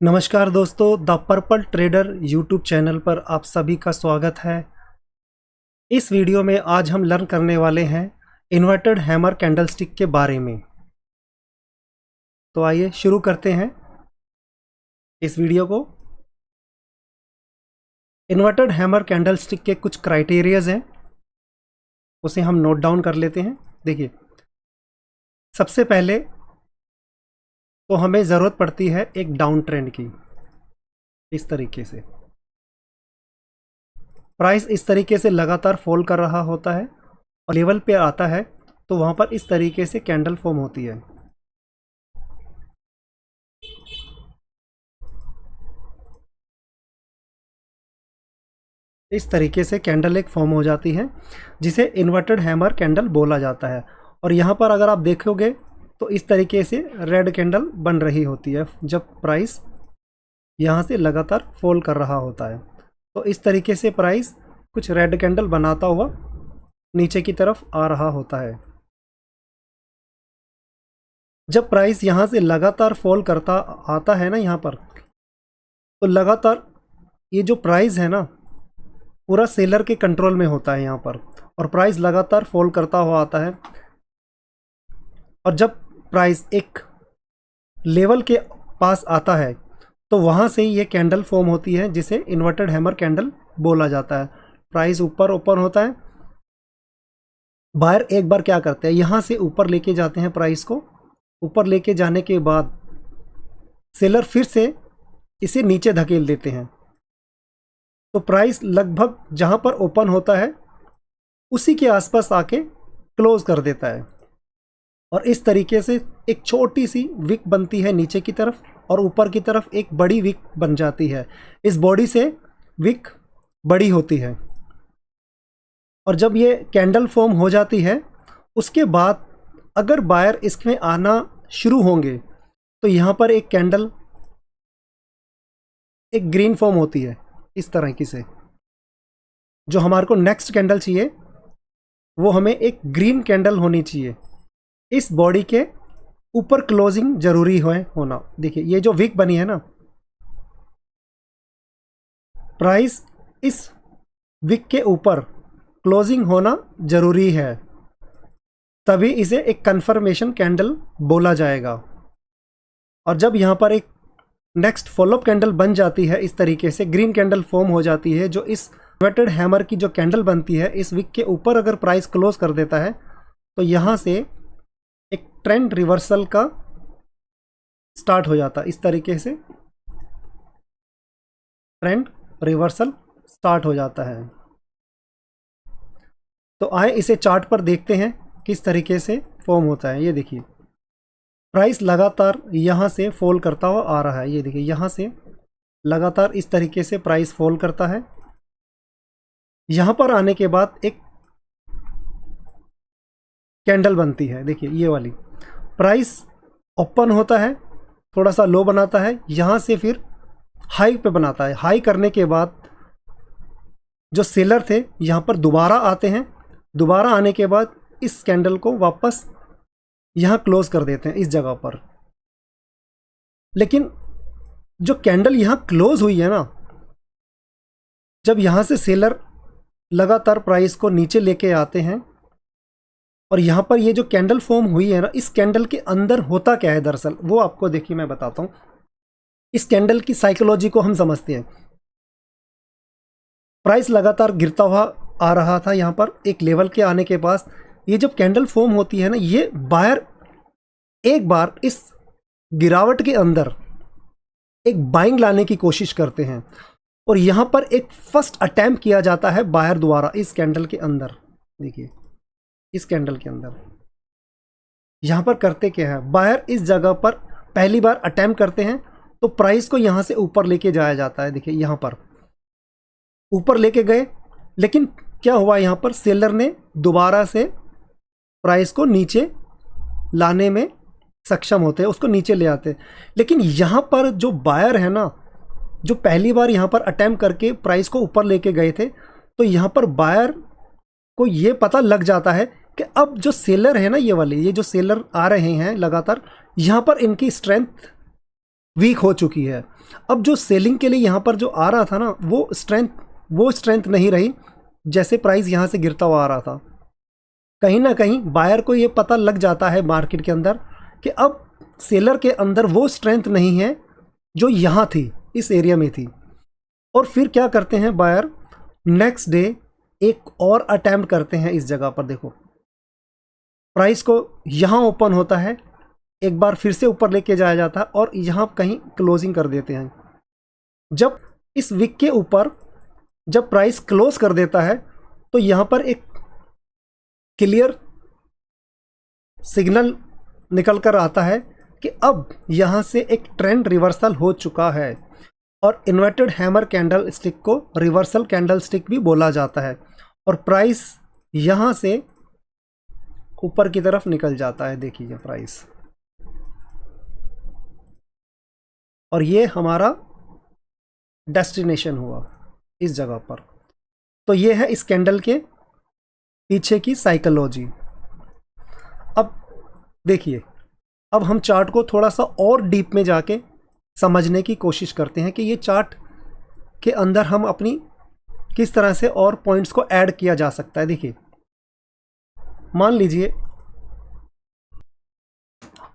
नमस्कार दोस्तों, the purple trader YouTube channel पर आप सभी का स्वागत है। इस वीडियो में आज हम लर्न करने वाले हैं इन्वर्टेड हैमर कैंडलस्टिक के बारे में। तो आइए शुरू करते हैं इस वीडियो को। इन्वर्टेड हैमर कैंडलस्टिक के कुछ क्राइटेरियाज हैं, उसे हम नोट डाउन कर लेते हैं। देखिए, सबसे पहले तो हमें ज़रूरत पड़ती है एक डाउन ट्रेंड की। इस तरीके से प्राइस इस तरीके से लगातार फॉल कर रहा होता है और लेवल पे आता है तो वहाँ पर इस तरीके से कैंडल फॉर्म होती है। इस तरीके से कैंडल एक फॉर्म हो जाती है जिसे इन्वर्टेड हैमर कैंडल बोला जाता है। और यहाँ पर अगर आप देखोगे तो इस तरीके से रेड कैंडल बन रही होती है जब प्राइस यहाँ से लगातार फॉल कर रहा होता है। तो इस तरीके से प्राइस कुछ रेड कैंडल बनाता हुआ नीचे की तरफ आ रहा होता है। जब प्राइस यहाँ से लगातार फॉल करता आता है ना यहाँ पर, तो लगातार ये जो प्राइस है ना पूरा सेलर के कंट्रोल में होता है यहाँ पर, और प्राइस लगातार फॉल करता हुआ आता है। और जब प्राइस एक लेवल के पास आता है तो वहाँ से ये कैंडल फॉर्म होती है जिसे इन्वर्टेड हैमर कैंडल बोला जाता है। प्राइस ऊपर ओपन होता है, बायर एक बार क्या करते हैं, यहाँ से ऊपर लेके जाते हैं प्राइस को। ऊपर लेके जाने के बाद सेलर फिर से इसे नीचे धकेल देते हैं, तो प्राइस लगभग जहाँ पर ओपन होता है उसी के आसपास आके क्लोज कर देता है। और इस तरीके से एक छोटी सी विक बनती है नीचे की तरफ और ऊपर की तरफ एक बड़ी विक बन जाती है। इस बॉडी से विक बड़ी होती है और जब ये कैंडल फॉर्म हो जाती है उसके बाद अगर बायर इसमें आना शुरू होंगे तो यहाँ पर एक कैंडल, एक ग्रीन फॉर्म होती है इस तरह की से। जो हमारे को नेक्स्ट कैंडल चाहिए वो हमें एक ग्रीन कैंडल होनी चाहिए। इस बॉडी के ऊपर क्लोजिंग जरूरी होना। देखिए, ये जो विक बनी है ना, प्राइस इस विक के ऊपर क्लोजिंग होना जरूरी है, तभी इसे एक कंफर्मेशन कैंडल बोला जाएगा। और जब यहाँ पर एक नेक्स्ट फॉलोअप कैंडल बन जाती है, इस तरीके से ग्रीन कैंडल फॉर्म हो जाती है, जो इस इन्वर्टेड हैमर की जो कैंडल बनती है इस विक के ऊपर अगर प्राइस क्लोज कर देता है तो यहाँ से एक ट्रेंड रिवर्सल का स्टार्ट हो जाता है। इस तरीके से ट्रेंड रिवर्सल स्टार्ट हो जाता है। तो आए इसे चार्ट पर देखते हैं किस तरीके से फॉर्म होता है। ये देखिए, प्राइस लगातार यहाँ से फॉल करता हुआ आ रहा है। ये देखिए, यहाँ से लगातार इस तरीके से प्राइस फॉल करता है। यहाँ पर आने के बाद एक कैंडल बनती है, देखिए ये वाली। प्राइस ओपन होता है, थोड़ा सा लो बनाता है, यहाँ से फिर हाई पे बनाता है। हाई करने के बाद जो सेलर थे यहाँ पर दोबारा आते हैं। दोबारा आने के बाद इस कैंडल को वापस यहाँ क्लोज कर देते हैं इस जगह पर। लेकिन जो कैंडल यहाँ क्लोज हुई है ना, जब यहाँ से सेलर लगातार प्राइस को नीचे लेके आते हैं और यहाँ पर ये जो कैंडल फॉर्म हुई है ना, इस कैंडल के अंदर होता क्या है दरअसल, वो आपको देखिए मैं बताता हूँ। इस कैंडल की साइकोलॉजी को हम समझते हैं। प्राइस लगातार गिरता हुआ आ रहा था, यहाँ पर एक लेवल के आने के पास ये जब कैंडल फॉर्म होती है ना, ये बायर एक बार इस गिरावट के अंदर एक बाइंग लाने की कोशिश करते हैं और यहाँ पर एक फर्स्ट अटेम्प्ट किया जाता है बायर द्वारा इस कैंडल के अंदर। देखिए, इस कैंडल के अंदर यहाँ पर करते क्या है, बायर इस जगह पर पहली बार अटेम्प्ट करते हैं तो प्राइस को यहाँ से ऊपर लेके जाया जाता है। देखिए, यहाँ पर ऊपर लेके गए, लेकिन क्या हुआ, यहाँ पर सेलर ने दोबारा से प्राइस को नीचे लाने में सक्षम होते हैं, उसको नीचे ले आते हैं। लेकिन यहाँ पर जो बायर है ना, जो पहली बार यहाँ पर अटेम्प्ट करके प्राइस को ऊपर लेके गए थे, तो यहाँ पर बायर को ये पता लग जाता है कि अब जो सेलर है ना, ये वाले, ये जो सेलर आ रहे हैं लगातार, यहाँ पर इनकी स्ट्रेंथ वीक हो चुकी है। अब जो सेलिंग के लिए यहाँ पर जो आ रहा था ना, वो स्ट्रेंथ नहीं रही जैसे प्राइस यहाँ से गिरता हुआ आ रहा था। कहीं ना कहीं बायर को ये पता लग जाता है मार्केट के अंदर कि अब सेलर के अंदर वो स्ट्रेंथ नहीं है जो यहाँ थी, इस एरिया में थी। और फिर क्या करते हैं बायर, नेक्स्ट डे एक और अटेम्प्ट करते हैं इस जगह पर। देखो प्राइस को यहाँ ओपन होता है, एक बार फिर से ऊपर लेके जाया जाता है और यहाँ कहीं क्लोजिंग कर देते हैं। जब इस वीक के ऊपर जब प्राइस क्लोज कर देता है तो यहाँ पर एक क्लियर सिग्नल निकल कर आता है कि अब यहाँ से एक ट्रेंड रिवर्सल हो चुका है। और इन्वर्टेड हैमर कैंडल स्टिक को रिवर्सल कैंडल स्टिक भी बोला जाता है। और प्राइस यहाँ से ऊपर की तरफ निकल जाता है, देखिए प्राइस, और ये हमारा डेस्टिनेशन हुआ इस जगह पर। तो ये है इस कैंडल के पीछे की साइकोलॉजी। अब देखिए, अब हम चार्ट को थोड़ा सा और डीप में जाके समझने की कोशिश करते हैं कि ये चार्ट के अंदर हम अपनी किस तरह से और पॉइंट्स को ऐड किया जा सकता है। देखिए मान लीजिए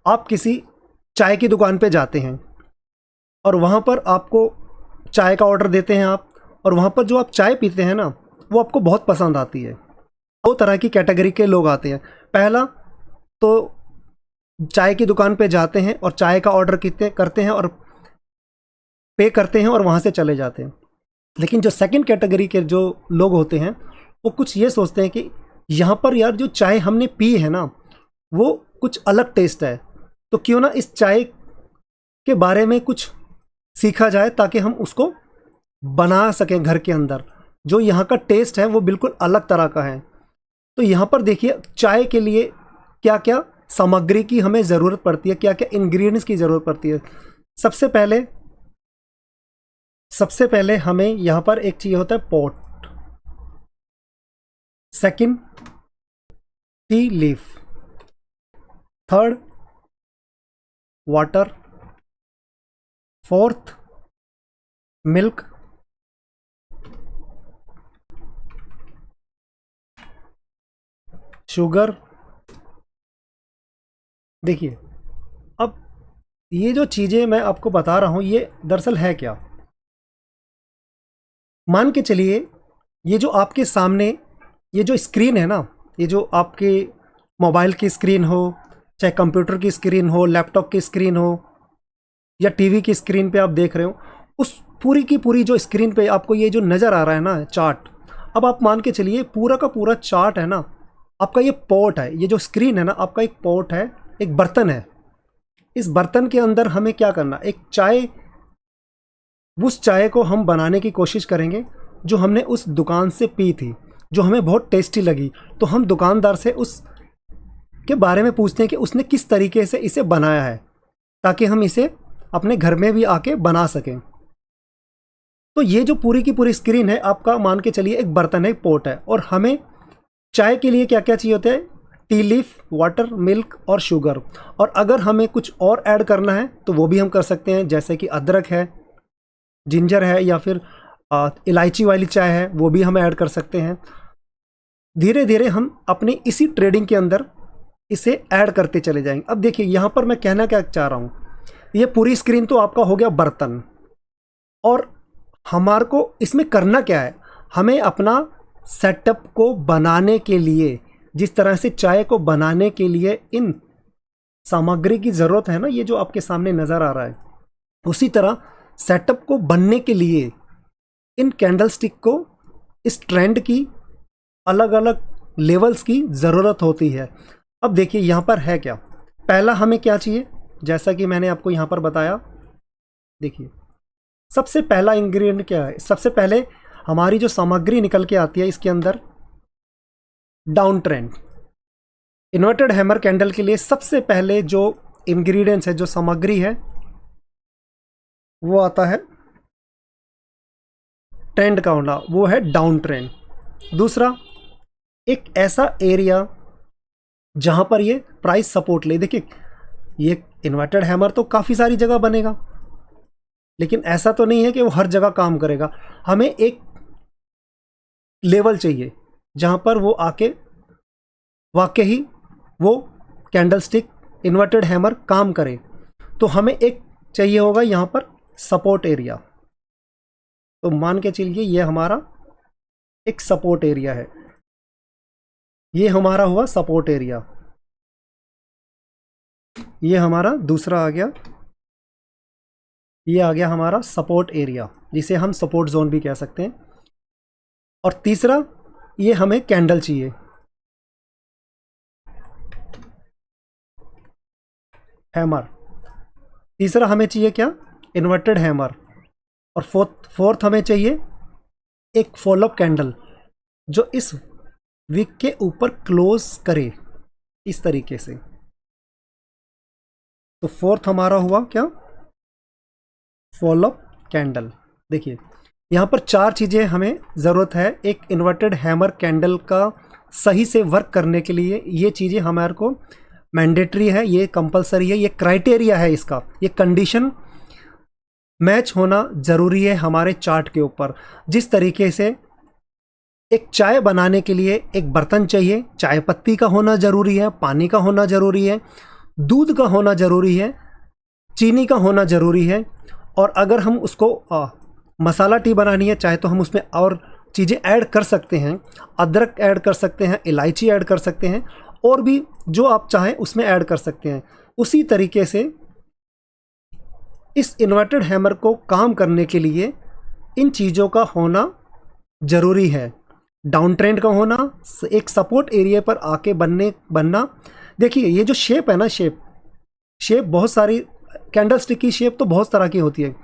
आप किसी चाय की दुकान पे जाते हैं और वहाँ पर आपको चाय का ऑर्डर देते हैं आप, और वहाँ पर जो आप चाय पीते हैं ना वो आपको बहुत पसंद आती है। दो तरह की कैटेगरी के लोग आते हैं। पहला तो चाय की दुकान पे जाते हैं और चाय का ऑर्डर करते हैं और पे करते हैं और वहाँ से चले जाते हैं। लेकिन जो सेकंड कैटेगरी के जो लोग होते हैं वो कुछ ये सोचते हैं कि यहाँ पर यार जो चाय हमने पी है ना वो कुछ अलग टेस्ट है, तो क्यों ना इस चाय के बारे में कुछ सीखा जाए ताकि हम उसको बना सकें घर के अंदर। जो यहाँ का टेस्ट है वो बिल्कुल अलग तरह का है। तो यहाँ पर देखिए चाय के लिए क्या क्या सामग्री की हमें ज़रूरत पड़ती है, क्या क्या इंग्रेडिएंट्स की ज़रूरत पड़ती है। सबसे पहले हमें यहाँ पर एक चीज़ होता है pot, second T leaf, third water, fourth milk, sugar. देखिए अब ये जो चीज़ें मैं आपको बता रहा हूँ ये दरअसल है क्या। मान के चलिए ये जो आपके सामने ये जो स्क्रीन है ना, ये जो आपके मोबाइल की स्क्रीन हो, चाहे कंप्यूटर की स्क्रीन हो, लैपटॉप की स्क्रीन हो, या टीवी की स्क्रीन पे आप देख रहे हो, उस पूरी की पूरी जो स्क्रीन पे आपको ये जो नज़र आ रहा है ना चार्ट, अब आप मान के चलिए पूरा का पूरा चार्ट है ना आपका ये पॉट है। ये जो स्क्रीन है ना आपका एक पॉट है, एक बर्तन है। इस बर्तन के अंदर हमें क्या करना, एक चाय, उस चाय को हम बनाने की कोशिश करेंगे जो हमने उस दुकान से पी थी, जो हमें बहुत टेस्टी लगी। तो हम दुकानदार से उस के बारे में पूछते हैं कि उसने किस तरीके से इसे बनाया है ताकि हम इसे अपने घर में भी आके बना सकें। तो ये जो पूरी की पूरी स्क्रीन है आपका मान के चलिए एक बर्तन है, एक पोट है, और हमें चाय के लिए क्या क्या चाहिए होता है, टी लीफ, वाटर, मिल्क और शुगर। और अगर हमें कुछ और ऐड करना है तो वो भी हम कर सकते हैं, जैसे कि अदरक है, जिंजर है, या फिर इलायची वाली चाय है, वो भी हम ऐड कर सकते हैं। धीरे धीरे हम अपनी इसी ट्रेडिंग के अंदर इसे ऐड करते चले जाएंगे। अब देखिए यहाँ पर मैं कहना क्या चाह रहा हूँ, ये पूरी स्क्रीन तो आपका हो गया बर्तन, और हमारे को इसमें करना क्या है, हमें अपना सेटअप को बनाने के लिए, जिस तरह से चाय को बनाने के लिए इन सामग्री की ज़रूरत है ना, ये जो आपके सामने नज़र आ रहा है, उसी तरह सेटअप को बनने के लिए इन कैंडल स्टिक को इस ट्रेंड की अलग अलग लेवल्स की ज़रूरत होती है। अब देखिए यहाँ पर है क्या, पहला हमें क्या चाहिए, जैसा कि मैंने आपको यहाँ पर बताया। देखिए सबसे पहला इंग्रेडिएंट क्या है, सबसे पहले हमारी जो सामग्री निकल के आती है इसके अंदर down trend. Inverted hammer candle के लिए सबसे पहले जो इंग्रेडिएंट्स है, जो सामग्री है, वो आता है ट्रेंड का होना, वो है डाउन ट्रेंड। दूसरा एक ऐसा एरिया जहां पर ये प्राइस सपोर्ट ले। देखिए ये इन्वर्टेड हैमर तो काफ़ी सारी जगह बनेगा, लेकिन ऐसा तो नहीं है कि वो हर जगह काम करेगा। हमें एक लेवल चाहिए जहां पर वो आके वाकई ही वो कैंडलस्टिक इन्वर्टेड हैमर काम करे। तो हमें एक चाहिए होगा यहाँ पर सपोर्ट एरिया। तो मान के चलिए ये हमारा एक सपोर्ट एरिया है, ये हमारा हुआ सपोर्ट एरिया। ये हमारा दूसरा आ गया, ये आ गया हमारा सपोर्ट एरिया, जिसे हम सपोर्ट जोन भी कह सकते हैं। और तीसरा, ये हमें कैंडल चाहिए, हैमर। तीसरा हमें चाहिए क्या, इन्वर्टेड हैमर। और फोर्थ हमें चाहिए एक फॉलोअप कैंडल जो इस विक के ऊपर क्लोज करे इस तरीके से। तो फोर्थ हमारा हुआ क्या, फॉलोअप कैंडल। देखिए यहाँ पर 4 चीज़ें हमें ज़रूरत है एक इन्वर्टेड हैमर कैंडल का सही से वर्क करने के लिए। ये चीज़ें हमारे को मैंडेटरी है, ये कंपलसरी है, ये क्राइटेरिया है, इसका ये कंडीशन मैच होना ज़रूरी है हमारे चार्ट के ऊपर। जिस तरीके से एक चाय बनाने के लिए एक बर्तन चाहिए, चाय पत्ती का होना ज़रूरी है, पानी का होना ज़रूरी है, दूध का होना ज़रूरी है, चीनी का होना ज़रूरी है। और अगर हम उसको मसाला टी बनानी है चाहे तो हम उसमें और चीज़ें ऐड कर सकते हैं, अदरक ऐड कर सकते हैं, इलायची ऐड कर सकते हैं, और भी जो आप चाहें उसमें ऐड कर सकते हैं। उसी तरीके से इस इन्वर्टेड हैमर को काम करने के लिए इन चीज़ों का होना ज़रूरी है। डाउन ट्रेंड का होना, एक सपोर्ट एरिया पर आके बनना। देखिए ये जो शेप है ना, शेप बहुत सारी, कैंडल स्टिक की शेप तो बहुत तरह की होती है।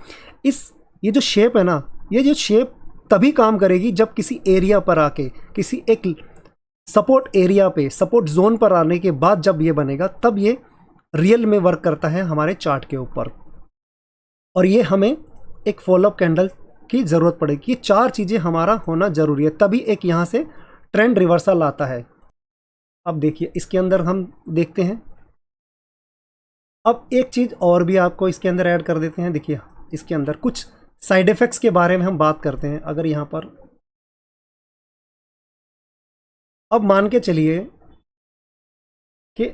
ये जो शेप है ना, ये जो शेप तभी काम करेगी जब किसी एरिया पर आके, किसी एक सपोर्ट एरिया पे, सपोर्ट जोन पर आने के बाद जब ये बनेगा तब ये रियल में वर्क करता है हमारे चार्ट के ऊपर। और ये हमें एक फॉलोअप कैंडल की ज़रूरत पड़ेगी। ये 4 चीज़ें हमारा होना ज़रूरी है, तभी एक यहाँ से ट्रेंड रिवर्सल आता है। अब देखिए इसके अंदर हम देखते हैं, अब एक चीज़ और भी आपको इसके अंदर ऐड कर देते हैं। देखिए इसके अंदर कुछ साइड इफ़ेक्ट्स के बारे में हम बात करते हैं। अगर यहाँ पर अब मान के चलिए कि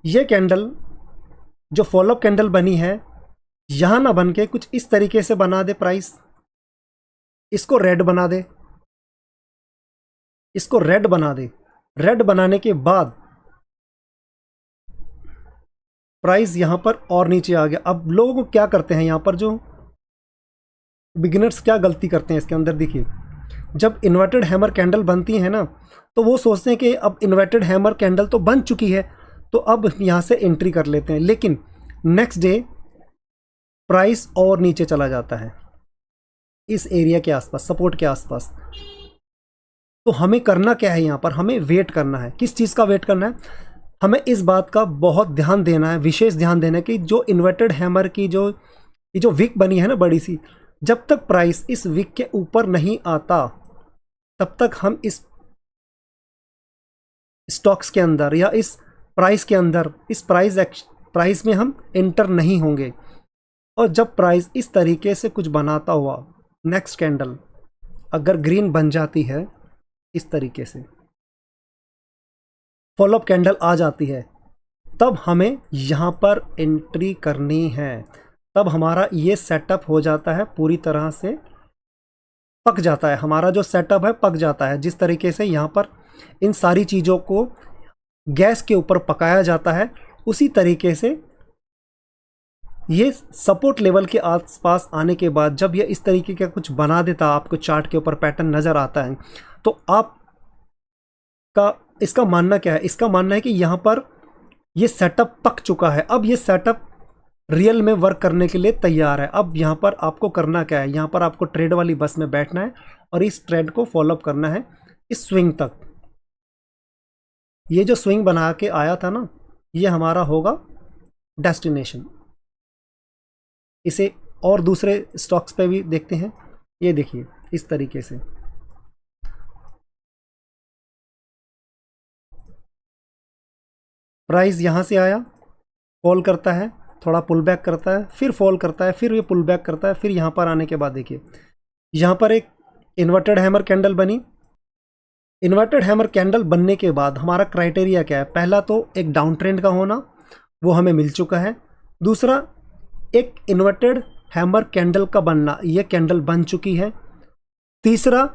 ये कैंडल जो फॉलोअप कैंडल बनी है यहाँ ना बन के कुछ इस तरीके से बना दे, प्राइस इसको रेड बना दे, इसको रेड बना दे। रेड बनाने के बाद प्राइस यहाँ पर और नीचे आ गया। अब लोग क्या करते हैं, यहाँ पर जो बिगिनर्स क्या गलती करते हैं इसके अंदर, देखिए जब इन्वर्टेड हैमर कैंडल बनती है ना तो वो सोचते हैं कि अब इन्वर्टेड हैमर कैंडल तो बन चुकी है तो अब यहाँ से एंट्री कर लेते हैं, लेकिन नेक्स्ट डे प्राइस और नीचे चला जाता है इस एरिया के आसपास, सपोर्ट के आसपास। तो हमें करना क्या है, यहाँ पर हमें वेट करना है। किस चीज़ का वेट करना है, हमें इस बात का बहुत ध्यान देना है, विशेष ध्यान देना है कि जो इन्वर्टेड हैमर की ये जो विक बनी है ना बड़ी सी, जब तक प्राइस इस विक के ऊपर नहीं आता तब तक हम इस स्टॉक्स के अंदर या इस प्राइस के अंदर, इस प्राइस में हम एंटर नहीं होंगे। और जब प्राइस इस तरीके से कुछ बनाता हुआ नेक्स्ट कैंडल अगर ग्रीन बन जाती है, इस तरीके से फॉलोअप कैंडल आ जाती है, तब हमें यहाँ पर एंट्री करनी है। तब हमारा ये सेटअप हो जाता है, पूरी तरह से पक जाता है, हमारा जो सेटअप है पक जाता है। जिस तरीके से यहाँ पर इन सारी चीज़ों को गैस के ऊपर पकाया जाता है, उसी तरीके से ये सपोर्ट लेवल के आसपास आने के बाद जब ये इस तरीके का कुछ बना देता, आपको चार्ट के ऊपर पैटर्न नज़र आता है, तो आपका इसका मानना क्या है, इसका मानना है कि यहाँ पर ये सेटअप पक चुका है, अब ये सेटअप रियल में वर्क करने के लिए तैयार है। अब यहाँ पर आपको करना क्या है, यहाँ पर आपको ट्रेड वाली बस में बैठना है और इस ट्रेड को फॉलोअप करना है इस स्विंग तक। ये जो स्विंग बना के आया था ना, ये हमारा होगा डेस्टिनेशन। इसे और दूसरे स्टॉक्स पे भी देखते हैं। ये देखिए इस तरीके से प्राइस यहाँ से आया, फॉल करता है, थोड़ा पुल बैक करता है, फिर फॉल करता है, फिर ये पुल बैक करता है, फिर यहाँ पर आने के बाद देखिए यहाँ पर एक इन्वर्टेड हैमर कैंडल बनी। इन्वर्टेड हैमर कैंडल बनने के बाद हमारा क्राइटेरिया क्या है? पहला तो एक डाउन ट्रेंड का होना, वो हमें मिल चुका है। दूसरा एक इन्वर्टेड हैमर कैंडल का बनना, ये कैंडल बन चुकी है। तीसरा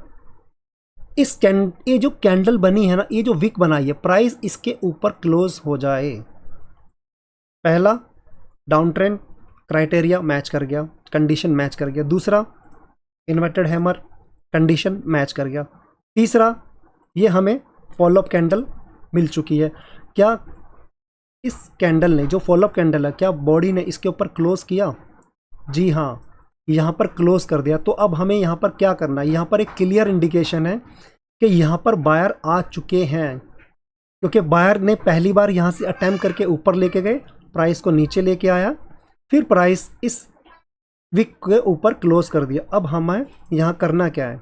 ये जो कैंडल बनी है ना, ये जो विक बनाई है, प्राइस इसके ऊपर क्लोज हो जाए। पहला डाउन ट्रेंड क्राइटेरिया मैच कर गया, कंडीशन मैच कर गया। दूसरा इन्वर्टेड हैमर कंडीशन मैच कर गया। तीसरा ये हमें फॉलोअप कैंडल मिल चुकी है। क्या इस कैंडल ने, जो फॉलोअप कैंडल है, क्या बॉडी ने इसके ऊपर क्लोज किया? जी हाँ, यहाँ पर क्लोज कर दिया। तो अब हमें यहाँ पर क्या करना है? यहाँ पर एक क्लियर इंडिकेशन है कि यहाँ पर बायर आ चुके हैं, क्योंकि बायर ने पहली बार यहाँ से अटेम्प्ट करके ऊपर लेके गए, प्राइस को नीचे लेके आया, फिर प्राइस इस विक के ऊपर क्लोज कर दिया। अब हमें यहाँ करना क्या है?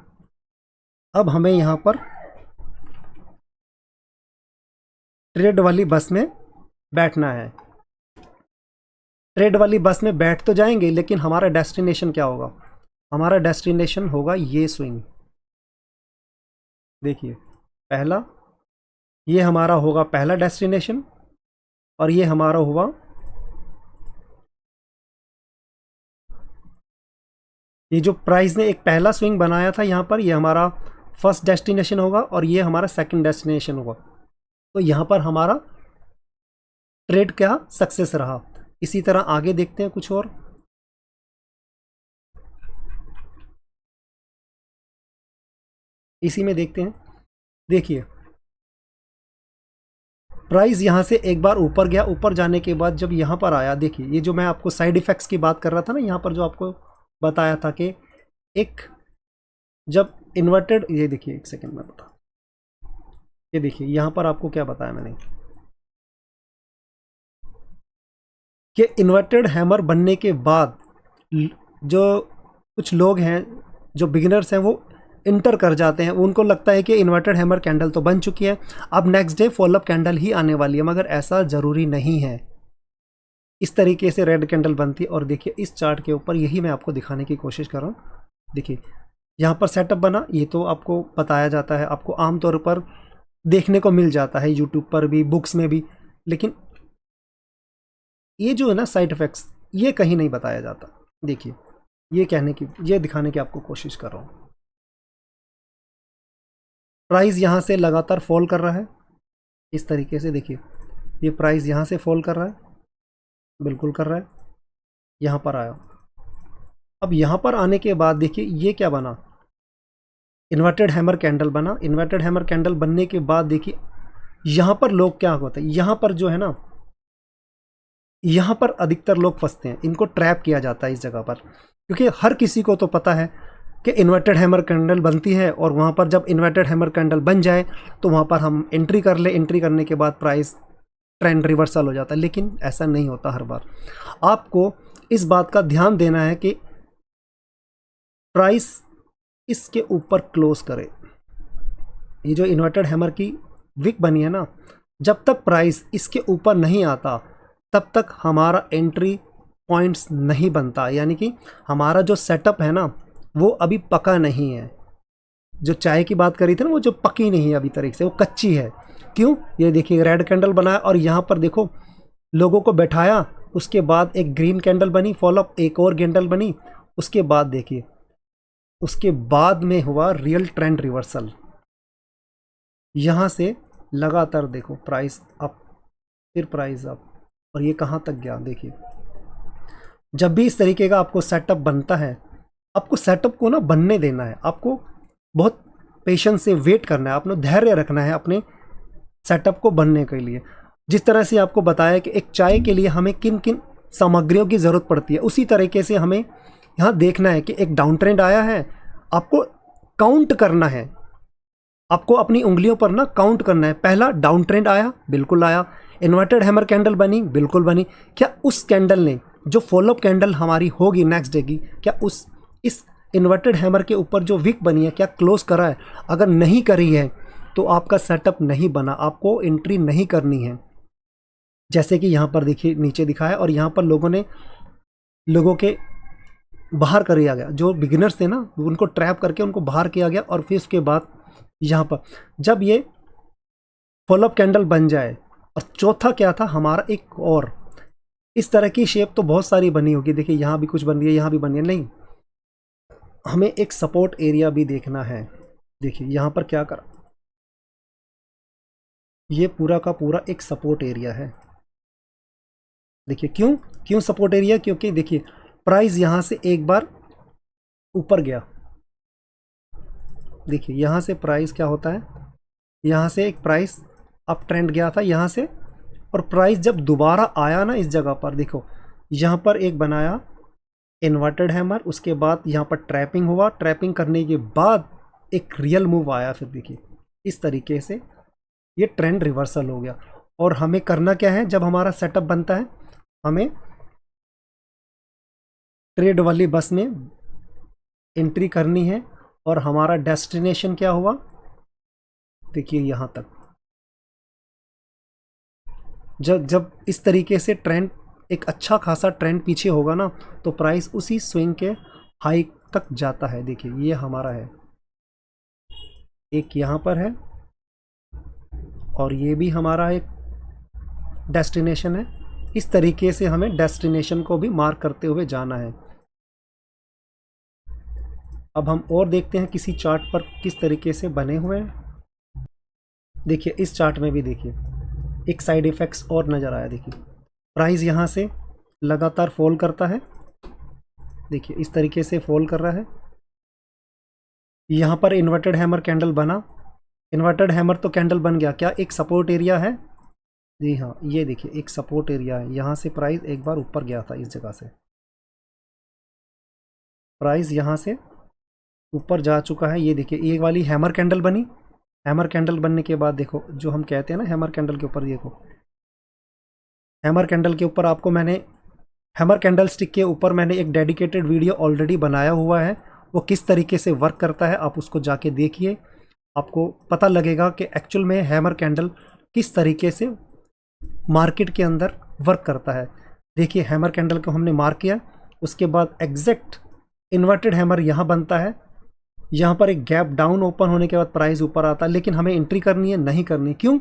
अब हमें यहाँ पर ट्रेड वाली बस में बैठना है। ट्रेड वाली बस में बैठ तो जाएंगे, लेकिन हमारा डेस्टिनेशन क्या होगा? हमारा डेस्टिनेशन होगा ये स्विंग। देखिए पहला, ये हमारा होगा पहला डेस्टिनेशन, और ये हमारा हुआ ये जो प्राइस ने एक पहला स्विंग बनाया था यहाँ पर, ये हमारा फर्स्ट डेस्टिनेशन होगा और ये हमारा सेकंड डेस्टिनेशन होगा। तो यहाँ पर हमारा ट्रेड क्या सक्सेस रहा। इसी तरह आगे देखते हैं कुछ और। इसी में देखते हैं, देखिए प्राइस यहाँ से एक बार ऊपर गया, ऊपर जाने के बाद जब यहाँ पर आया, देखिए ये जो मैं आपको साइड इफेक्ट्स की बात कर रहा था ना, यहाँ पर जो आपको बताया था कि एक जब इन्वर्टेड, ये देखिए एक सेकंड में बता, ये देखिए यहाँ पर आपको क्या बताया मैंने कि इन्वर्टेड हैमर बनने के बाद जो कुछ लोग हैं, जो बिगिनर्स हैं, वो इंटर कर जाते हैं। उनको लगता है कि इन्वर्टेड हैमर कैंडल तो बन चुकी है, अब नेक्स्ट डे फॉलोअप कैंडल ही आने वाली है, मगर ऐसा ज़रूरी नहीं है। इस तरीके से रेड कैंडल बनती है। और देखिए इस चार्ट के ऊपर यही मैं आपको दिखाने की कोशिश कर रहा हूँ। देखिए यहाँ पर सेटअप बना, ये तो आपको बताया जाता है, आपको आमतौर पर देखने को मिल जाता है यूट्यूब पर भी, बुक्स में भी, लेकिन ये जो है ना साइड इफेक्ट्स, ये कहीं नहीं बताया जाता। देखिए ये दिखाने की आपको कोशिश कर रहा हूँ। प्राइस यहाँ से लगातार फॉल कर रहा है इस तरीके से। देखिए ये प्राइस यहाँ से फॉल कर रहा है, बिल्कुल कर रहा है, यहाँ पर आया। अब यहाँ पर आने के बाद देखिए ये क्या बना, इन्वर्टेड हैमर कैंडल बना। इन्वर्टेड हैमर कैंडल बनने के बाद देखिए यहाँ पर लोग क्या होता है, यहाँ पर जो है ना, यहाँ पर अधिकतर लोग फंसते हैं, इनको ट्रैप किया जाता है इस जगह पर, क्योंकि हर किसी को तो पता है कि इन्वर्टेड हैमर कैंडल बनती है, और वहाँ पर जब इन्वर्टेड हैमर कैंडल बन जाए तो वहाँ पर हम एंट्री कर ले, एंट्री करने के बाद प्राइस ट्रेंड रिवर्सल हो जाता है। लेकिन ऐसा नहीं होता हर बार। आपको इस बात का ध्यान देना है कि प्राइस इसके ऊपर क्लोज करे। ये जो इन्वर्टेड हैमर की विक बनी है ना, जब तक प्राइस इसके ऊपर नहीं आता तब तक हमारा एंट्री पॉइंट्स नहीं बनता, यानी कि हमारा जो सेटअप है ना वो अभी पका नहीं है। जो चाय की बात करी थी ना, वो जो पकी नहीं है अभी तरीके से, वो कच्ची है। क्यों? ये देखिए रेड कैंडल बनाया और यहाँ पर देखो लोगों को बैठाया, उसके बाद एक ग्रीन कैंडल बनी, फॉलोअप एक और कैंडल बनी, उसके बाद देखिए उसके बाद में हुआ रियल ट्रेंड रिवर्सल। यहाँ से लगातार देखो प्राइस अप, फिर प्राइस अप, और ये कहाँ तक गया। देखिए जब भी इस तरीके का आपको सेटअप बनता है, आपको सेटअप को ना बनने देना है, आपको बहुत पेशेंस से वेट करना है, आपने धैर्य रखना है अपने सेटअप को बनने के लिए। जिस तरह से आपको बताया कि एक चाय के लिए हमें किन किन सामग्रियों की ज़रूरत पड़ती है, उसी तरीके से हमें यहाँ देखना है कि एक डाउन ट्रेंड आया है, आपको काउंट करना है, आपको अपनी उंगलियों पर ना काउंट करना है। पहला डाउन ट्रेंड आया, बिल्कुल आया। इन्वर्टेड हैमर कैंडल बनी, बिल्कुल बनी। क्या उस कैंडल ने, जो फॉलोअप कैंडल हमारी होगी नेक्स्ट डे की, क्या इस इन्वर्टेड हैमर के ऊपर जो विक बनी है क्या क्लोज करा है? अगर नहीं करी है तो आपका सेटअप नहीं बना, आपको एंट्री नहीं करनी है। जैसे कि यहाँ पर देखिए नीचे दिखाया, और यहाँ पर लोगों के बाहर कर दिया गया, जो बिगिनर्स थे ना उनको ट्रैप करके उनको बाहर किया गया। और फिर उसके बाद यहाँ पर जब ये फॉलोअप कैंडल बन जाए, और चौथा क्या था हमारा, एक और इस तरह की शेप तो बहुत सारी बनी होगी, देखिए यहाँ भी कुछ बन रही है, यहाँ भी बनी है, नहीं हमें एक सपोर्ट एरिया भी देखना है। देखिए यहाँ पर क्या करा, ये पूरा का पूरा एक सपोर्ट एरिया है। देखिए क्यों क्यों सपोर्ट एरिया, क्योंकि देखिए प्राइस यहाँ से एक बार ऊपर गया, देखिए यहाँ से प्राइस क्या होता है, यहाँ से एक प्राइस अप ट्रेंड गया था यहाँ से, और प्राइस जब दोबारा आया ना इस जगह पर, देखो यहाँ पर एक बनाया इन्वर्टेड हैमर, उसके बाद यहाँ पर ट्रैपिंग हुआ, ट्रैपिंग करने के बाद एक रियल मूव आया, फिर देखिए इस तरीके से ये ट्रेंड रिवर्सल हो गया। और हमें करना क्या है, जब हमारा सेटअप बनता है हमें ट्रेड वाली बस में एंट्री करनी है, और हमारा डेस्टिनेशन क्या हुआ, देखिए यहाँ तक। जब इस तरीके से ट्रेंड, एक अच्छा खासा ट्रेंड पीछे होगा ना, तो प्राइस उसी स्विंग के हाई तक जाता है। देखिए ये हमारा है, एक यहाँ पर है, और ये भी हमारा एक डेस्टिनेशन है। इस तरीके से हमें डेस्टिनेशन को भी मार्क करते हुए जाना है। अब हम और देखते हैं किसी चार्ट पर किस तरीके से बने हुए हैं। देखिए इस चार्ट में भी देखिए एक साइड इफेक्ट्स और नज़र आया, देखिए प्राइस यहाँ से लगातार फॉल करता है, देखिए इस तरीके से फॉल कर रहा है। यहाँ पर इन्वर्टेड हैमर कैंडल बना, इन्वर्टेड हैमर तो कैंडल बन गया, क्या एक सपोर्ट एरिया है, जी हाँ ये देखिए एक सपोर्ट एरिया है। यहाँ से प्राइस एक बार ऊपर गया था, इस जगह से प्राइस यहाँ से ऊपर जा चुका है। ये देखिए ये वाली हैमर कैंडल बनी, हैमर कैंडल बनने के बाद देखो जो हम कहते हैं ना हैमर कैंडल के ऊपर, देखो हैमर कैंडल के ऊपर आपको मैंने, हैमर कैंडल स्टिक के ऊपर मैंने एक डेडिकेटेड वीडियो ऑलरेडी बनाया हुआ है, वो किस तरीके से वर्क करता है आप उसको जाके देखिए, आपको पता लगेगा कि एक्चुअल में हैमर कैंडल किस तरीके से मार्केट के अंदर वर्क करता है। देखिए हैमर कैंडल को हमने मार्क किया, उसके बाद एग्जैक्ट इन्वर्टेड हैमर यहाँ बनता है, यहाँ पर एक गैप डाउन ओपन होने के बाद प्राइस ऊपर आता है, लेकिन हमें एंट्री करनी है नहीं करनी, क्यों,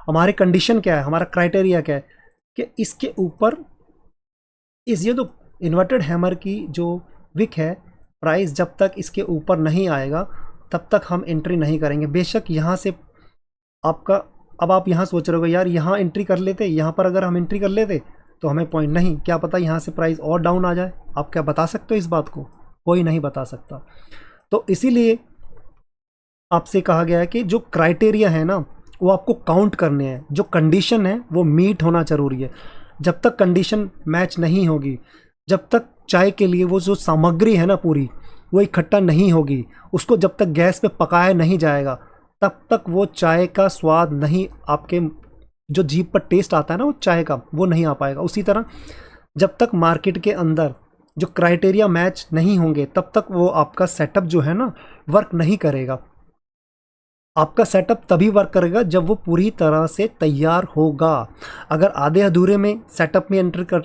हमारी कंडीशन क्या है, हमारा क्राइटेरिया क्या है कि इसके ऊपर ये जो इन्वर्टेड हैमर की जो विक है, प्राइस जब तक इसके ऊपर नहीं आएगा तब तक हम एंट्री नहीं करेंगे। बेशक यहाँ से आपका, अब आप यहाँ सोच रहे हो यार यहाँ एंट्री कर लेते, यहाँ पर अगर हम एंट्री कर लेते तो हमें पॉइंट, नहीं, क्या पता यहाँ से प्राइस और डाउन आ जाए, आप क्या बता सकते हो इस बात को, कोई नहीं बता सकता। तो इसीलिए आपसे कहा गया है कि जो क्राइटेरिया है ना वो आपको काउंट करने हैं, जो कंडीशन है वो मीट होना ज़रूरी है। जब तक कंडीशन मैच नहीं होगी, जब तक चाय के लिए वो जो सामग्री है ना पूरी वो इकट्ठा नहीं होगी, उसको जब तक गैस पे पकाया नहीं जाएगा तब तक वो चाय का स्वाद नहीं, आपके जो जीभ पर टेस्ट आता है ना वो चाय का, वो नहीं आ पाएगा। उसी तरह जब तक मार्केट के अंदर जो क्राइटेरिया मैच नहीं होंगे तब तक वो आपका सेटअप जो है ना वर्क नहीं करेगा। आपका सेटअप तभी वर्क करेगा जब वो पूरी तरह से तैयार होगा। अगर आधे अधूरे में सेटअप में एंट्री कर,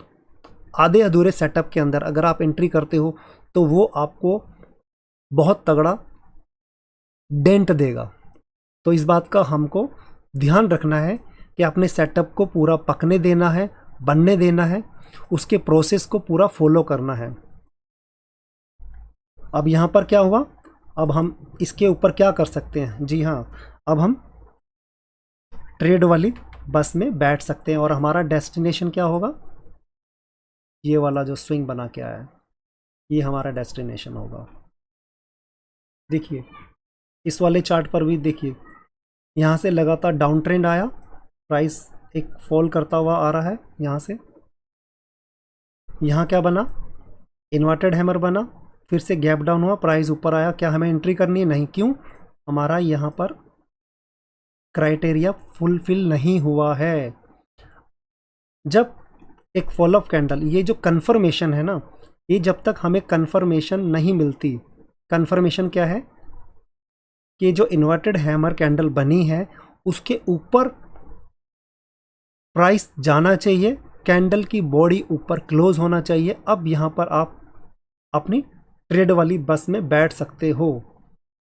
आधे अधूरे सेटअप के अंदर अगर आप एंट्री करते हो तो वो आपको बहुत तगड़ा डेंट देगा। तो इस बात का हमको ध्यान रखना है कि अपने सेटअप को पूरा पकने देना है, बनने देना है, उसके प्रोसेस को पूरा फॉलो करना है। अब यहाँ पर क्या हुआ, अब हम इसके ऊपर क्या कर सकते हैं, जी हाँ अब हम ट्रेड वाली बस में बैठ सकते हैं, और हमारा डेस्टिनेशन क्या होगा, ये वाला जो स्विंग बना के आया है ये हमारा डेस्टिनेशन होगा। देखिए इस वाले चार्ट पर भी देखिए यहाँ से लगातार डाउन ट्रेंड आया, प्राइस एक फॉल करता हुआ आ रहा है, यहाँ से यहाँ क्या बना, इन्वर्टेड हैमर बना, फिर से गैप डाउन हुआ, प्राइस ऊपर आया, क्या हमें एंट्री करनी है, नहीं, क्यों, हमारा यहाँ पर क्राइटेरिया फुलफिल नहीं हुआ है। जब एक फॉलोअप कैंडल, ये जो कंफर्मेशन है ना, ये जब तक हमें कंफर्मेशन नहीं मिलती, कंफर्मेशन क्या है कि जो इन्वर्टेड हैमर कैंडल बनी है उसके ऊपर प्राइस जाना चाहिए, कैंडल की बॉडी ऊपर क्लोज होना चाहिए। अब यहाँ पर आप अपनी ट्रेड वाली बस में बैठ सकते हो।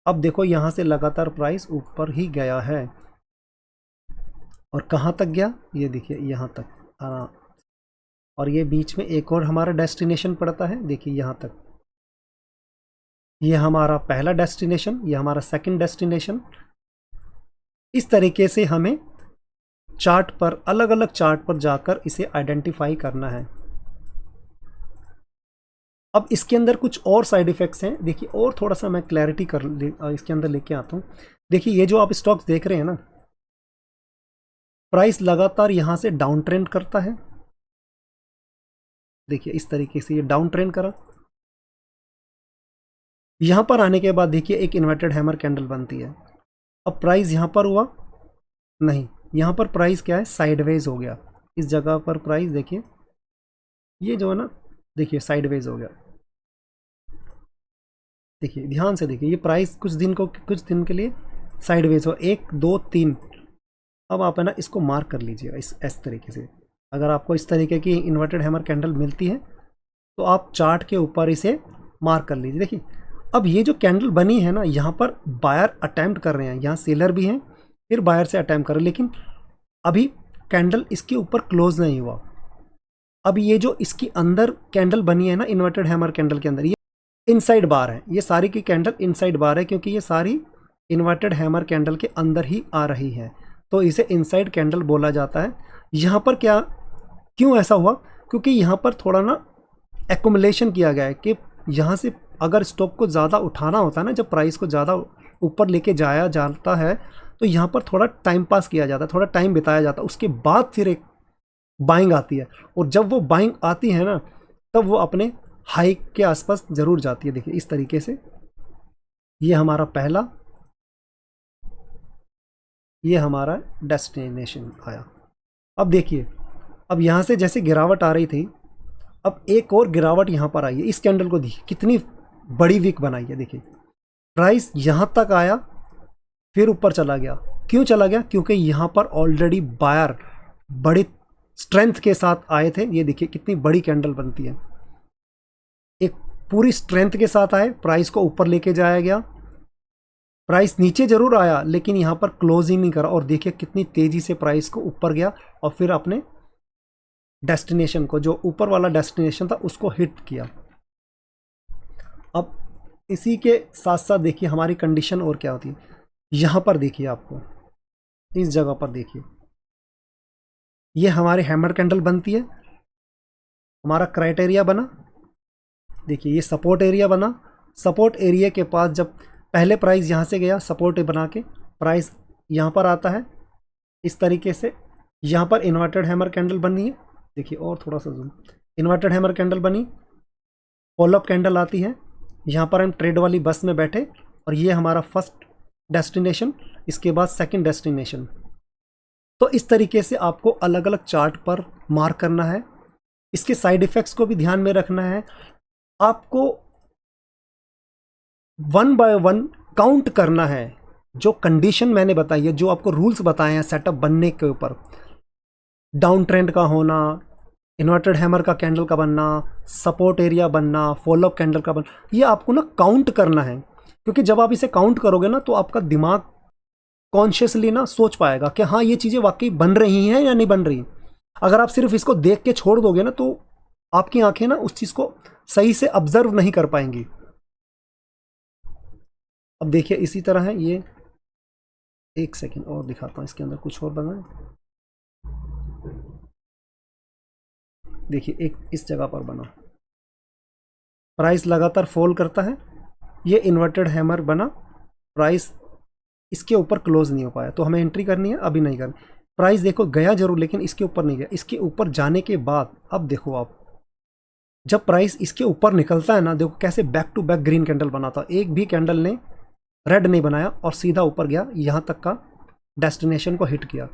अब देखो यहाँ से लगातार प्राइस ऊपर ही गया है और कहाँ तक गया ये देखिए, यहाँ तक और ये बीच में एक और हमारा डेस्टिनेशन पड़ता है, देखिए यहाँ तक। ये हमारा पहला डेस्टिनेशन, ये हमारा सेकंड डेस्टिनेशन। इस तरीके से हमें चार्ट पर, अलग अलग चार्ट पर जाकर इसे आइडेंटिफाई करना है। अब इसके अंदर कुछ और साइड इफेक्ट्स हैं, देखिए और थोड़ा सा मैं क्लैरिटी इसके अंदर लेके आता हूँ। देखिए ये जो आप स्टॉक्स देख रहे हैं ना, प्राइस लगातार यहां से डाउन ट्रेंड करता है, देखिए इस तरीके से ये डाउन ट्रेंड करा। यहां पर आने के बाद देखिए एक इन्वर्टेड हैमर कैंडल बनती है। अब प्राइस यहां पर हुआ नहीं, यहां पर प्राइस क्या है, साइडवेज हो गया। इस जगह पर प्राइस देखिए ये जो है ना, देखिए साइडवेज हो गया। देखिए ध्यान से देखिए, ये प्राइस कुछ दिन के लिए साइडवेज हो, 1 2 3। अब आप है ना इसको मार्क कर लीजिएगा इस तरीके से। अगर आपको इस तरीके की इन्वर्टेड हैमर कैंडल मिलती है तो आप चार्ट के ऊपर इसे मार्क कर लीजिए। देखिए अब ये जो कैंडल बनी है ना, यहाँ पर बायर अटेम्प्ट कर रहे हैं, यहाँ सेलर भी हैं, फिर बायर से अटेम्प्ट कर रहे हैं, लेकिन अभी कैंडल इसके ऊपर क्लोज नहीं हुआ। अब ये जो इसकी अंदर कैंडल बनी है ना इन्वर्टेड हैमर कैंडल के अंदर, ये इनसाइड बार है, ये सारी की कैंडल इनसाइड बार है, क्योंकि ये सारी इन्वर्टेड हैमर कैंडल के अंदर ही आ रही है, तो इसे इनसाइड कैंडल बोला जाता है। यहाँ पर क्या, क्यों ऐसा हुआ, क्योंकि यहाँ पर थोड़ा ना एक्युमुलेशन किया गया है कि यहाँ से अगर स्टॉक को ज़्यादा उठाना होता है ना, जब प्राइस को ज़्यादा ऊपर लेके जाया जाता है तो यहाँ पर थोड़ा टाइम पास किया जाता है, थोड़ा टाइम बिताया जाता है, उसके बाद फिर एक बाइंग आती है। और जब वो बाइंग आती है ना, तब वो अपने हाई के आसपास ज़रूर जाती है। देखिए इस तरीके से ये हमारा पहला, ये हमारा डेस्टिनेशन आया। अब देखिए, अब यहाँ से जैसे गिरावट आ रही थी, अब एक और गिरावट यहाँ पर आई है। इस कैंडल को देखिए कितनी बड़ी वीक बनाई है। देखिए प्राइस यहाँ तक आया, फिर ऊपर चला गया। क्यों चला गया, क्योंकि यहाँ पर ऑलरेडी बायर बड़ी स्ट्रेंथ के साथ आए थे। ये देखिए कितनी बड़ी कैंडल बनती है, एक पूरी स्ट्रेंथ के साथ आए, प्राइस को ऊपर लेके जाया गया। प्राइस नीचे जरूर आया लेकिन यहाँ पर क्लोज ही नहीं करा, और देखिए कितनी तेजी से प्राइस को ऊपर गया और फिर अपने डेस्टिनेशन को, जो ऊपर वाला डेस्टिनेशन था, उसको हिट किया। अब इसी के साथ साथ देखिए हमारी कंडीशन और क्या होती है। यहाँ पर देखिए, आपको इस जगह पर देखिए, ये हमारे हैमर कैंडल बनती है, हमारा क्राइटेरिया बना। देखिए ये सपोर्ट एरिया बना, सपोर्ट एरिया के पास जब पहले प्राइस यहाँ से गया, सपोर्ट बना के प्राइस यहाँ पर आता है इस तरीके से। यहाँ पर इन्वर्टेड हैमर कैंडल बनी है, देखिए और थोड़ा सा जूम, इन्वर्टेड हैमर कैंडल बनी, फॉलोअप कैंडल आती है। यहाँ पर हम ट्रेड वाली बस में बैठे और ये हमारा फर्स्ट डेस्टिनेशन, इसके बाद सेकंड डेस्टिनेशन। तो इस तरीके से आपको अलग अलग चार्ट पर मार्क करना है। इसके साइड इफेक्ट्स को भी ध्यान में रखना है। आपको 1 बाय 1 काउंट करना है। जो कंडीशन मैंने बताई है, जो आपको रूल्स बताए हैं सेटअप बनने के ऊपर, डाउन ट्रेंड का होना, इन्वर्टेड हैमर का कैंडल का बनना, सपोर्ट एरिया बनना, फॉलोअप कैंडल का बनना, ये आपको ना काउंट करना है। क्योंकि जब आप इसे काउंट करोगे ना, तो आपका दिमाग कॉन्शियसली ना सोच पाएगा कि हाँ ये चीज़ें वाकई बन रही हैं या नहीं बन रही। अगर आप सिर्फ इसको देख के छोड़ दोगे ना, तो आपकी आंखें ना उस चीज़ को सही से ऑब्जर्व नहीं कर पाएंगी। अब देखिए इसी तरह है ये, एक सेकेंड और दिखाता हूँ, इसके अंदर कुछ और बना है। देखिए एक इस जगह पर बना, प्राइस लगातार फॉल करता है, ये इन्वर्टेड हैमर बना, प्राइस इसके ऊपर क्लोज नहीं हो पाया, तो हमें एंट्री करनी है, अभी नहीं करनी। प्राइस देखो गया जरूर लेकिन इसके ऊपर नहीं गया। इसके ऊपर जाने के बाद अब देखो आप, जब प्राइस इसके ऊपर निकलता है ना, देखो कैसे back to back green candle बनाता, एक भी कैंडल ने रेड नहीं बनाया और सीधा ऊपर गया, यहाँ तक का डेस्टिनेशन को हिट किया।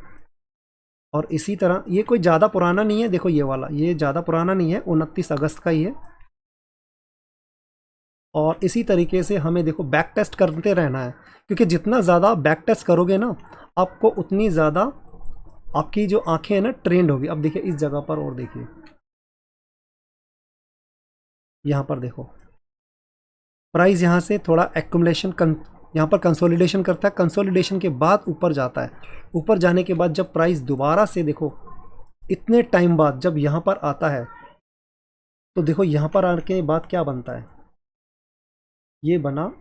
और इसी तरह ये कोई ज़्यादा पुराना नहीं है, देखो ये वाला, ये ज़्यादा पुराना नहीं है, 29 अगस्त का ही है। और इसी तरीके से हमें देखो बैक टेस्ट करते रहना है, क्योंकि जितना ज़्यादा बैक टेस्ट करोगे ना, आपको उतनी ज़्यादा आपकी जो आंखें हैं ना ट्रेंड होगी। अब देखिए इस जगह पर, और देखिए यहाँ पर देखो प्राइस यहाँ से थोड़ा एक्युमुलेशन यहाँ पर कंसोलिडेशन करता है, कंसोलिडेशन के बाद ऊपर जाता है। ऊपर जाने के बाद जब प्राइस दोबारा से देखो इतने टाइम बाद जब यहाँ पर आता है, तो देखो यहाँ पर आने के बाद क्या बनता है, ये बना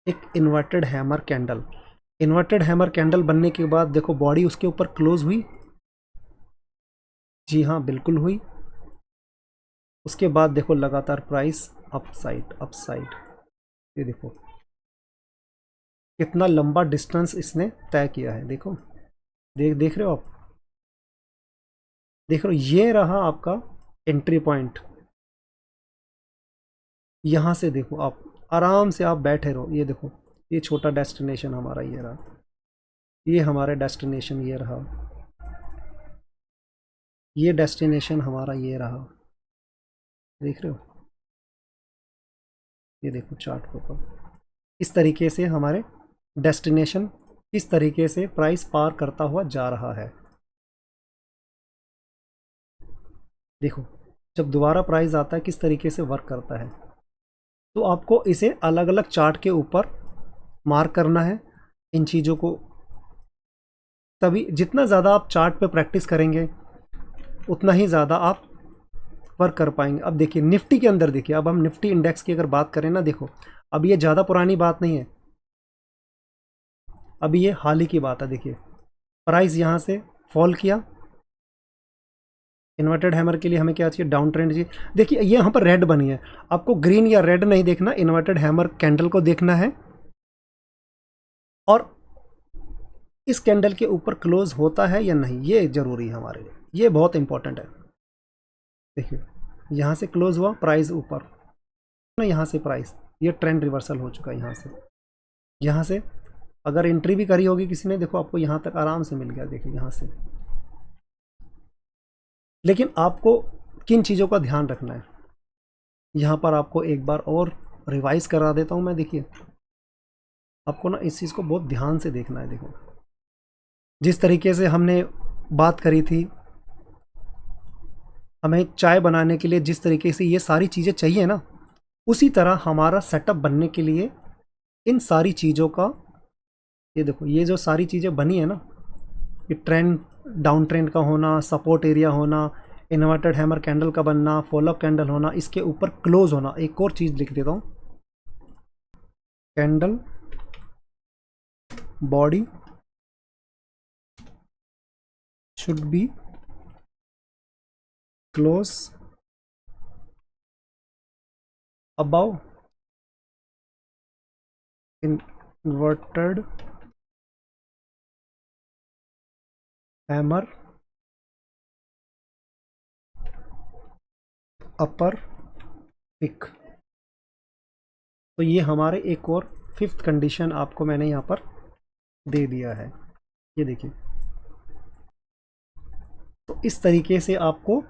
एक inverted hammer candle. Inverted hammer candle बनने के बाद देखो बॉडी उसके ऊपर क्लोज हुई, जी हाँ बिल्कुल हुई। उसके बाद देखो लगातार प्राइस अपसाइड अपसाइड, ये देखो कितना लंबा डिस्टेंस इसने तय किया है। देखो देख रहे हो आप, देख रहे हो, ये रहा आपका एंट्री पॉइंट। यहाँ से देखो आप आराम से आप बैठे रहो, ये देखो ये छोटा डेस्टिनेशन हमारा ये रहा, ये हमारे डेस्टिनेशन ये रहा, ये डेस्टिनेशन हमारा ये रहा, देख रहे हो, ये देखो चार्ट के ऊपर इस तरीके से हमारे डेस्टिनेशन इस तरीके से प्राइस पार करता हुआ जा रहा है। देखो जब दोबारा प्राइस आता है किस तरीके से वर्क करता है। तो आपको इसे अलग अलग चार्ट के ऊपर मार्क करना है इन चीज़ों को, तभी जितना ज़्यादा आप चार्ट पे प्रैक्टिस करेंगे उतना ही ज़्यादा आप वर्क कर पाएंगे। अब देखिए निफ्टी के अंदर देखिए, अब हम निफ्टी इंडेक्स की अगर बात करें ना, देखो अब ये ज़्यादा पुरानी बात नहीं है, अभी ये हाल ही की बात है। देखिए प्राइस यहाँ से फॉल किया, इन्वर्टेड हैमर के लिए हमें क्या चाहिए, डाउन ट्रेंड चाहिए। देखिए ये यहाँ पर रेड बनी है, आपको ग्रीन या रेड नहीं देखना, इन्वर्टेड हैमर कैंडल को देखना है और इस कैंडल के ऊपर क्लोज होता है या नहीं, ये जरूरी है हमारे लिए, ये बहुत इंपॉर्टेंट है। देखिए यहाँ से क्लोज हुआ प्राइस ऊपर ना, यहाँ से प्राइस ये ट्रेंड रिवर्सल हो चुका है। यहाँ से अगर एंट्री भी करी होगी किसी ने, देखो आपको यहाँ तक आराम से मिल गया, देखिए यहाँ से। लेकिन आपको किन चीज़ों का ध्यान रखना है, यहाँ पर आपको एक बार और रिवाइज करा देता हूँ मैं। देखिए आपको ना इस चीज़ को बहुत ध्यान से देखना है। देखो जिस तरीके से हमने बात करी थी, हमें चाय बनाने के लिए जिस तरीके से ये सारी चीज़ें चाहिए ना, उसी तरह हमारा सेटअप बनने के लिए इन सारी चीज़ों का, ये देखो ये जो सारी चीज़ें बनी है ना, ये ट्रेंड डाउन ट्रेंड का होना, सपोर्ट एरिया होना, इन्वर्टेड हैमर कैंडल का बनना, फॉलोअप कैंडल होना, इसके ऊपर क्लोज होना। एक और चीज़ लिख देता हूँ, candle body should be close above inverted hammer upper pick। तो ये हमारे एक और फिफ्थ कंडीशन आपको मैंने यहाँ पर दे दिया है, ये देखिए। तो इस तरीके से आपको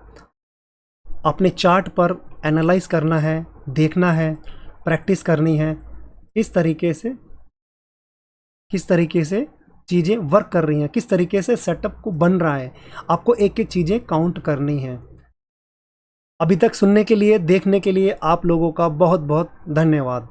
अपने चार्ट पर एनालाइज करना है, देखना है, प्रैक्टिस करनी है, इस तरीके से किस तरीके से चीज़ें वर्क कर रही हैं, किस तरीके से सेटअप को बन रहा है, आपको एक एक चीज़ें काउंट करनी है। अभी तक सुनने के लिए, देखने के लिए आप लोगों का बहुत बहुत धन्यवाद।